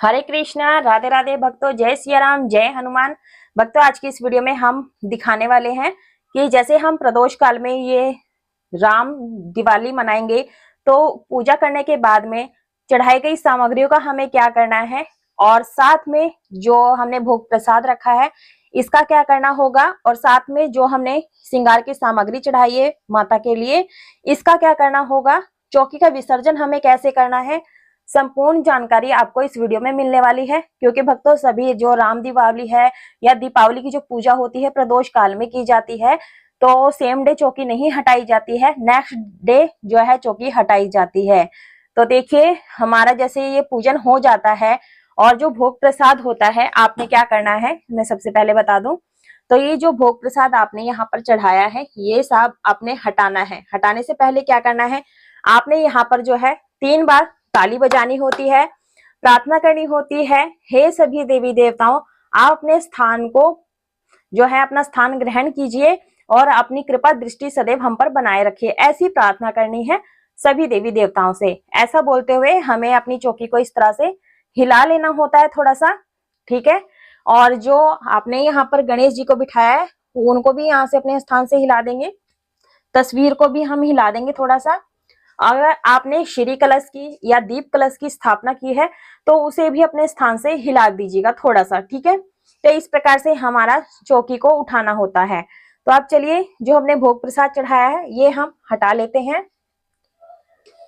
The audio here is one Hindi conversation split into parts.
हरे कृष्णा, राधे राधे भक्तों, जय सिया राम, जय हनुमान। भक्तों, आज की इस वीडियो में हम दिखाने वाले हैं कि जैसे हम प्रदोष काल में ये राम दिवाली मनाएंगे, तो पूजा करने के बाद में चढ़ाई गई सामग्रियों का हमें क्या करना है, और साथ में जो हमने भोग प्रसाद रखा है इसका क्या करना होगा, और साथ में जो हमने श्रृंगार की सामग्री चढ़ाई है माता के लिए, इसका क्या करना होगा, चौकी का विसर्जन हमें कैसे करना है, संपूर्ण जानकारी आपको इस वीडियो में मिलने वाली है। क्योंकि भक्तों, सभी जो राम दीपावली है या दीपावली की जो पूजा होती है प्रदोष काल में की जाती है, तो सेम डे चौकी नहीं हटाई जाती है, नेक्स्ट डे जो है चौकी हटाई जाती है। तो देखिए, हमारा जैसे ये पूजन हो जाता है और जो भोग प्रसाद होता है, आपने क्या करना है मैं सबसे पहले बता दूं। तो ये जो भोग प्रसाद आपने यहाँ पर चढ़ाया है, ये सब आपने हटाना है। हटाने से पहले क्या करना है, आपने यहाँ पर जो है 3 बार ताली बजानी होती है, प्रार्थना करनी होती है, हे सभी देवी देवताओं, आप अपने स्थान को जो है अपना स्थान ग्रहण कीजिए और अपनी कृपा दृष्टि सदैव हम पर बनाए रखिए। ऐसी प्रार्थना करनी है सभी देवी देवताओं से। ऐसा बोलते हुए हमें अपनी चौकी को इस तरह से हिला लेना होता है थोड़ा सा, ठीक है। और जो आपने यहाँ पर गणेश जी को बिठाया है, उनको भी यहाँ से अपने स्थान से हिला देंगे। तस्वीर को भी हम हिला देंगे थोड़ा सा। अगर आपने श्री कलश की या दीप कलश की स्थापना की है, तो उसे भी अपने स्थान से हिला दीजिएगा थोड़ा सा, ठीक है। तो इस प्रकार से हमारा चौकी को उठाना होता है। तो आप चलिए, जो हमने भोग प्रसाद चढ़ाया है ये हम हटा लेते हैं।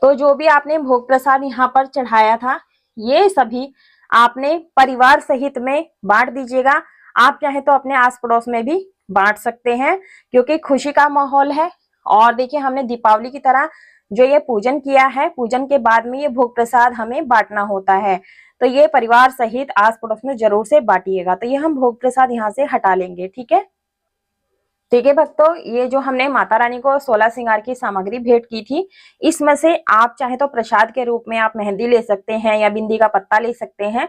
तो जो भी आपने भोग प्रसाद यहाँ पर चढ़ाया था, ये सभी आपने परिवार सहित में बांट दीजिएगा। आप चाहे तो अपने आस पड़ोस में भी बांट सकते हैं, क्योंकि खुशी का माहौल है। और देखिए, हमने दीपावली की तरह जो ये पूजन किया है, पूजन के बाद में ये भोग प्रसाद हमें बांटना होता है। तो ये परिवार सहित आस पड़ोस में जरूर से बांटिएगा। तो ये हम भोग प्रसाद यहाँ से हटा लेंगे, ठीक है। ठीक है भक्तों, ये जो हमने माता रानी को 16 श्रृंगार की सामग्री भेंट की थी, इसमें से आप चाहे तो प्रसाद के रूप में आप मेहंदी ले सकते हैं या बिंदी का पत्ता ले सकते हैं।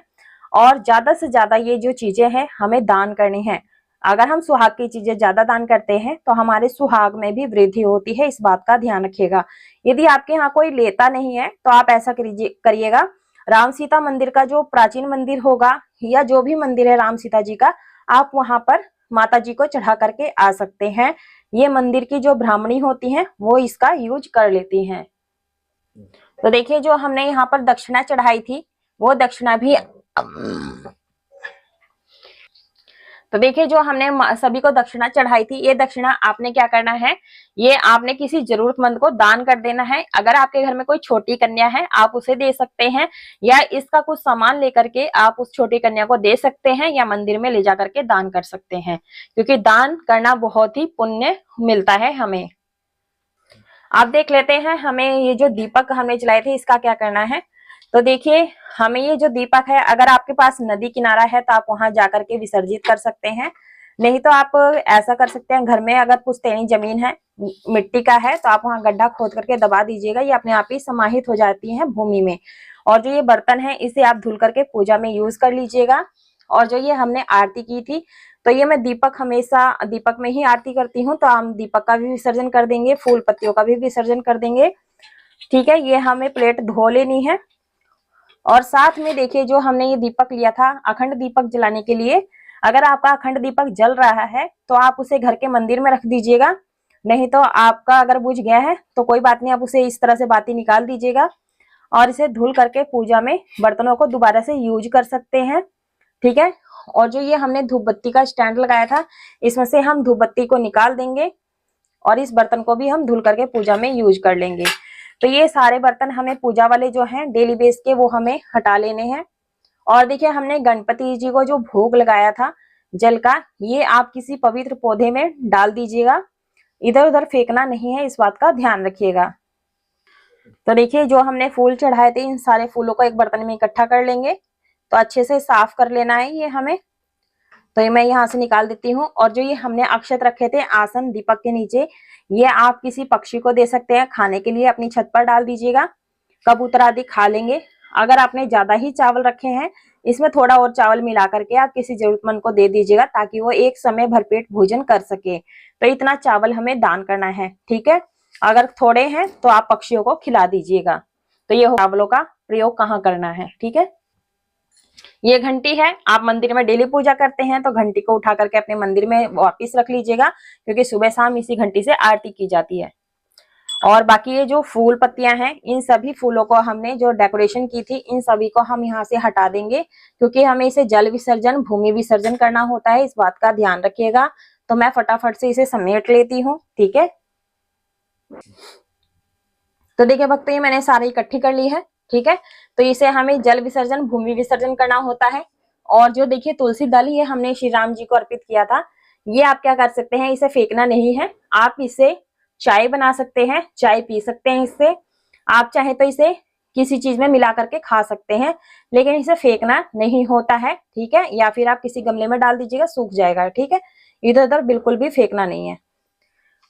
और ज्यादा से ज्यादा ये जो चीजें हैं हमें दान करनी है। अगर हम सुहाग की चीजें ज्यादा दान करते हैं तो हमारे सुहाग में भी वृद्धि होती है, इस बात का ध्यान रखिएगा। यदि आपके यहाँ कोई लेता नहीं है तो आप ऐसा करिएगा, राम सीता मंदिर का जो प्राचीन मंदिर होगा या जो भी मंदिर है राम सीता जी का, आप वहां पर माता जी को चढ़ा करके आ सकते हैं। ये मंदिर की जो ब्राह्मणी होती हैं वो इसका यूज कर लेती हैं। तो देखिए, जो हमने यहाँ पर दक्षिणा चढ़ाई थी वो दक्षिणा भी, तो देखिए जो हमने सभी को दक्षिणा चढ़ाई थी, ये दक्षिणा आपने क्या करना है, ये आपने किसी जरूरतमंद को दान कर देना है। अगर आपके घर में कोई छोटी कन्या है आप उसे दे सकते हैं, या इसका कुछ सामान लेकर के आप उस छोटी कन्या को दे सकते हैं, या मंदिर में ले जा करके दान कर सकते हैं, क्योंकि दान करना बहुत ही पुण्य मिलता है हमें। आप देख लेते हैं, हमें ये जो दीपक हमने जलाए थे इसका क्या करना है। तो देखिए, हमें ये जो दीपक है, अगर आपके पास नदी किनारा है तो आप वहां जाकर के विसर्जित कर सकते हैं। नहीं तो आप ऐसा कर सकते हैं, घर में अगर पुश्तैनी जमीन है, मिट्टी का है, तो आप वहां गड्ढा खोद करके दबा दीजिएगा, ये अपने आप ही समाहित हो जाती है भूमि में। और जो ये बर्तन है इसे आप धुल करके पूजा में यूज कर लीजिएगा। और जो ये हमने आरती की थी, तो ये मैं दीपक हमेशा दीपक में ही आरती करती हूँ, तो हम दीपक का भी विसर्जन कर देंगे, फूल पत्तियों का भी विसर्जन कर देंगे, ठीक है। ये हमें प्लेट धो लेनी है। और साथ में देखिए, जो हमने ये दीपक लिया था अखंड दीपक जलाने के लिए, अगर आपका अखंड दीपक जल रहा है तो आप उसे घर के मंदिर में रख दीजिएगा। नहीं तो आपका अगर बुझ गया है तो कोई बात नहीं, आप उसे इस तरह से बाती निकाल दीजिएगा और इसे धुल करके पूजा में बर्तनों को दोबारा से यूज कर सकते हैं, ठीक है। और जो ये हमने धूप बत्ती का स्टैंड लगाया था, इसमें से हम धूप बत्ती को निकाल देंगे और इस बर्तन को भी हम धुल करके पूजा में यूज कर लेंगे। तो ये सारे बर्तन हमें पूजा वाले जो हैं डेली बेस के, वो हमें हटा लेने हैं। और देखिए, हमने गणपति जी को जो भोग लगाया था जल का, ये आप किसी पवित्र पौधे में डाल दीजिएगा, इधर उधर फेंकना नहीं है, इस बात का ध्यान रखिएगा। तो देखिए, जो हमने फूल चढ़ाए थे इन सारे फूलों को एक बर्तन में इकट्ठा कर लेंगे। तो अच्छे से साफ कर लेना है ये हमें। तो ये मैं यहाँ से निकाल देती हूँ। और जो ये हमने अक्षत रखे थे आसन दीपक के नीचे, ये आप किसी पक्षी को दे सकते हैं खाने के लिए, अपनी छत पर डाल दीजिएगा, कबूतर आदि खा लेंगे। अगर आपने ज्यादा ही चावल रखे हैं, इसमें थोड़ा और चावल मिला करके आप किसी जरूरतमंद को दे दीजिएगा, ताकि वो एक समय भरपेट भोजन कर सके। तो इतना चावल हमें दान करना है, ठीक है। अगर थोड़े हैं तो आप पक्षियों को खिला दीजिएगा। तो ये चावलों का प्रयोग कहाँ करना है, ठीक है। ये घंटी है, आप मंदिर में डेली पूजा करते हैं तो घंटी को उठा करके अपने मंदिर में वापस रख लीजिएगा, क्योंकि सुबह शाम इसी घंटी से आरती की जाती है। और बाकी ये जो फूल पत्तियां हैं, इन सभी फूलों को हमने जो डेकोरेशन की थी, इन सभी को हम यहाँ से हटा देंगे, क्योंकि हमें इसे जल विसर्जन, भूमि विसर्जन करना होता है, इस बात का ध्यान रखिएगा। तो मैं फटाफट से इसे समेट लेती हूँ, ठीक है। तो देखिए भक्तों, ये मैंने सारी इकट्ठी कर ली है, ठीक है। तो इसे हमें जल विसर्जन, भूमि विसर्जन करना होता है। और जो देखिए तुलसी दल, ये हमने श्री राम जी को अर्पित किया था। ये आप क्या कर सकते हैं, इसे फेंकना नहीं है, आप इसे चाय बना सकते हैं, चाय पी सकते हैं इससे। आप चाहे तो इसे किसी चीज में मिला करके खा सकते हैं, लेकिन इसे फेंकना नहीं होता है, ठीक है। या फिर आप किसी गमले में डाल दीजिएगा, सूख जाएगा, ठीक है। इधर उधर बिल्कुल भी फेंकना नहीं है।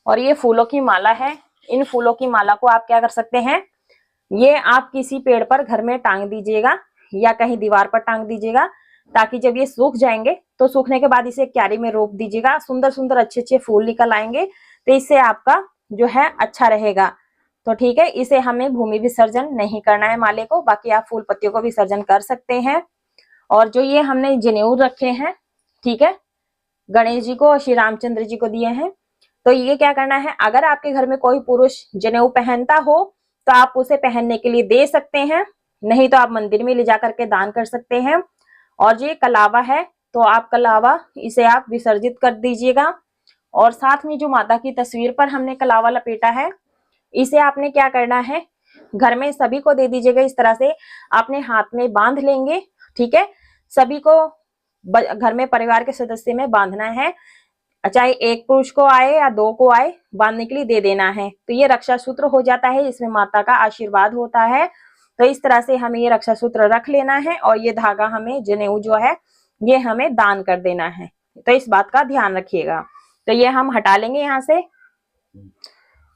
और ये फूलों की माला है, इन फूलों की माला को आप क्या कर सकते हैं, ये आप किसी पेड़ पर घर में टांग दीजिएगा या कहीं दीवार पर टांग दीजिएगा, ताकि जब ये सूख जाएंगे तो सूखने के बाद इसे क्यारी में रोप दीजिएगा। सुंदर सुंदर अच्छे अच्छे फूल निकल आएंगे, तो इससे आपका जो है अच्छा रहेगा। तो ठीक है, इसे हमें भूमि विसर्जन नहीं करना है माले को, बाकी आप फूल पत्तियों को विसर्जन कर सकते हैं। और जो ये हमने जनेऊ रखे हैं, ठीक है, गणेश जी को और श्री रामचंद्र जी को दिए हैं, तो ये क्या करना है, अगर आपके घर में कोई पुरुष जनेऊ पहनता हो तो आप उसे पहनने के लिए दे सकते हैं, नहीं तो आप मंदिर में ले जा करके दान कर सकते हैं। और ये कलावा है, तो आप कलावा इसे आप विसर्जित कर दीजिएगा। और साथ में जो माता की तस्वीर पर हमने कलावा लपेटा है, इसे आपने क्या करना है, घर में सभी को दे दीजिएगा। इस तरह से अपने हाथ में बांध लेंगे, ठीक है। सभी को घर में परिवार के सदस्य में बांधना है, चाहे एक पुरुष को आए या दो को आए, बांधने के लिए दे देना है। तो ये रक्षा सूत्र हो जाता है, इसमें माता का आशीर्वाद होता है। तो इस तरह से हमें ये रक्षा सूत्र रख लेना है, और ये धागा हमें जनेऊ जो है ये हमें दान कर देना है। तो इस बात का ध्यान रखिएगा। तो ये हम हटा लेंगे यहाँ से।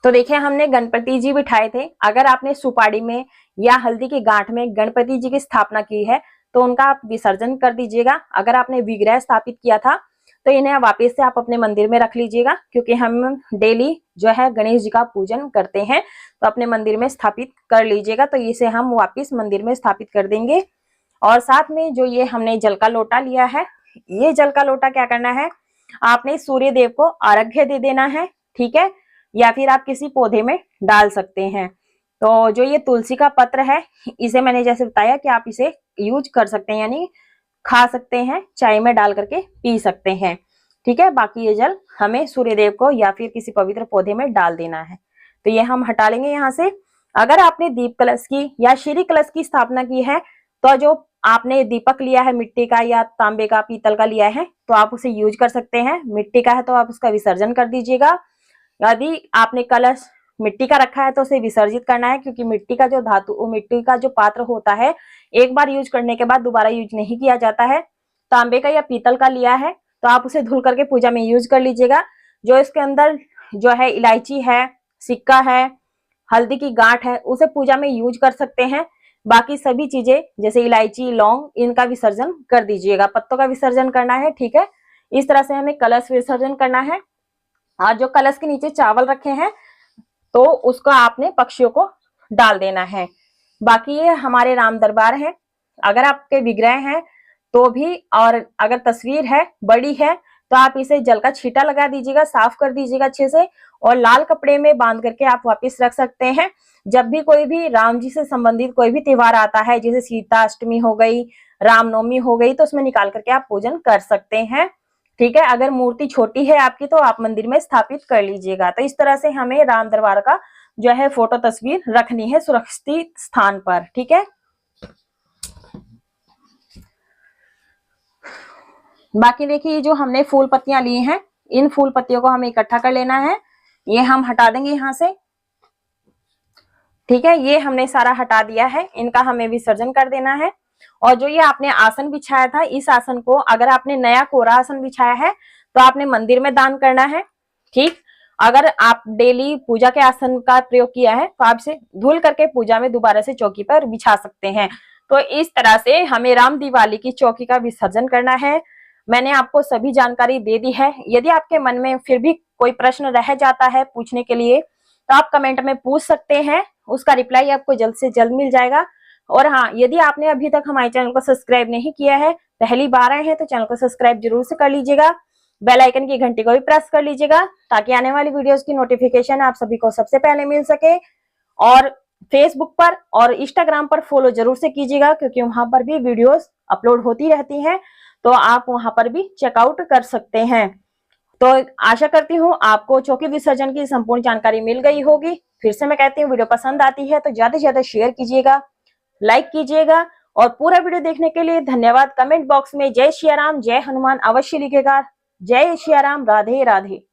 तो देखिए, हमने गणपति जी बिठाए थे। अगर आपने सुपारी में या हल्दी की गांठ में गणपति जी की स्थापना की है तो उनका आप विसर्जन कर दीजिएगा। अगर आपने विग्रह स्थापित किया था तो इन्हें वापस से आप अपने मंदिर में रख लीजिएगा, क्योंकि हम डेली जो है गणेश जी का पूजन करते हैं, तो अपने मंदिर में स्थापित कर लीजिएगा। तो इसे हम वापस मंदिर में स्थापित कर देंगे। और साथ में जो ये हमने जल का लोटा लिया है, ये जल का लोटा क्या करना है, आपने सूर्य देव को अर्घ्य दे देना है, ठीक है, या फिर आप किसी पौधे में डाल सकते हैं। तो जो ये तुलसी का पत्र है, इसे मैंने जैसे बताया कि आप इसे यूज कर सकते हैं, यानी खा सकते हैं, चाय में डाल करके पी सकते हैं, ठीक है। बाकी ये जल हमें सूर्य देव को या फिर किसी पवित्र पौधे में डाल देना है। तो ये हम हटा लेंगे यहाँ से। अगर आपने दीप कलश की या श्री कलश की स्थापना की है, तो जो आपने दीपक लिया है मिट्टी का या तांबे का, पीतल का लिया है, तो आप उसे यूज कर सकते हैं। मिट्टी का है तो आप उसका विसर्जन कर दीजिएगा। यदि आपने कलश मिट्टी का रखा है तो उसे विसर्जित करना है, क्योंकि मिट्टी का जो धातु, मिट्टी का जो पात्र होता है, एक बार यूज करने के बाद दोबारा यूज नहीं किया जाता है। तांबे का या पीतल का लिया है तो आप उसे धुल करके पूजा में यूज कर लीजिएगा। जो इसके अंदर जो है इलायची है, सिक्का है, हल्दी की गांठ है, उसे पूजा में यूज कर सकते हैं। बाकी सभी चीजें जैसे इलायची, लौंग, इनका विसर्जन कर दीजिएगा। पत्तों का विसर्जन करना है, ठीक है। इस तरह से हमें कलश विसर्जन करना है। और जो कलश के नीचे चावल रखे हैं तो उसको आपने पक्षियों को डाल देना है। बाकी ये हमारे राम दरबार है। अगर आपके विग्रह हैं तो भी, और अगर तस्वीर है बड़ी है तो आप इसे जल का छींटा लगा दीजिएगा, साफ कर दीजिएगा अच्छे से, और लाल कपड़े में बांध करके आप वापस रख सकते हैं। जब भी कोई भी राम जी से संबंधित कोई भी त्योहार आता है, जैसे सीता अष्टमी हो गई, रामनवमी हो गई, तो उसमें निकाल करके आप पूजन कर सकते हैं, ठीक है। अगर मूर्ति छोटी है आपकी तो आप मंदिर में स्थापित कर लीजिएगा। तो इस तरह से हमें राम दरबार का जो है फोटो तस्वीर रखनी है सुरक्षित स्थान पर, ठीक है। बाकी देखिए, जो हमने फूल पत्तियां ली हैं, इन फूल पत्तियों को हमें इकट्ठा कर लेना है। ये हम हटा देंगे यहाँ से, ठीक है। ये हमने सारा हटा दिया है, इनका हमें विसर्जन कर देना है। और जो ये आपने आसन बिछाया था, इस आसन को अगर आपने नया कोरा आसन बिछाया है तो आपने मंदिर में दान करना है, ठीक। अगर आप डेली पूजा के आसन का प्रयोग किया है तो आप इसे धुल करके पूजा में दोबारा से चौकी पर बिछा सकते हैं। तो इस तरह से हमें राम दिवाली की चौकी का विसर्जन करना है। मैंने आपको सभी जानकारी दे दी है। यदि आपके मन में फिर भी कोई प्रश्न रह जाता है पूछने के लिए तो आप कमेंट में पूछ सकते हैं, उसका रिप्लाई आपको जल्द से जल्द मिल जाएगा। और हाँ, यदि आपने अभी तक हमारे चैनल को सब्सक्राइब नहीं किया है, पहली बार आए हैं तो चैनल को सब्सक्राइब जरूर से कर लीजिएगा। बेल आइकन की घंटी को भी प्रेस कर लीजिएगा ताकि आने वाली वीडियोस की नोटिफिकेशन आप सभी को सबसे पहले मिल सके। और फेसबुक पर और इंस्टाग्राम पर फॉलो जरूर से कीजिएगा क्योंकि वहां पर भी वीडियोस अपलोड होती रहती हैं, तो आप वहां पर भी चेकआउट कर सकते हैं। तो आशा करती हूँ आपको चौकी विसर्जन की संपूर्ण जानकारी मिल गई होगी। फिर से मैं कहती हूँ, वीडियो पसंद आती है तो ज्यादा से ज्यादा शेयर कीजिएगा, लाइक कीजिएगा और पूरा वीडियो देखने के लिए धन्यवाद। कमेंट बॉक्स में जय सिया राम जय हनुमान अवश्य लिखेगा। जय सिया राम, राधे राधे।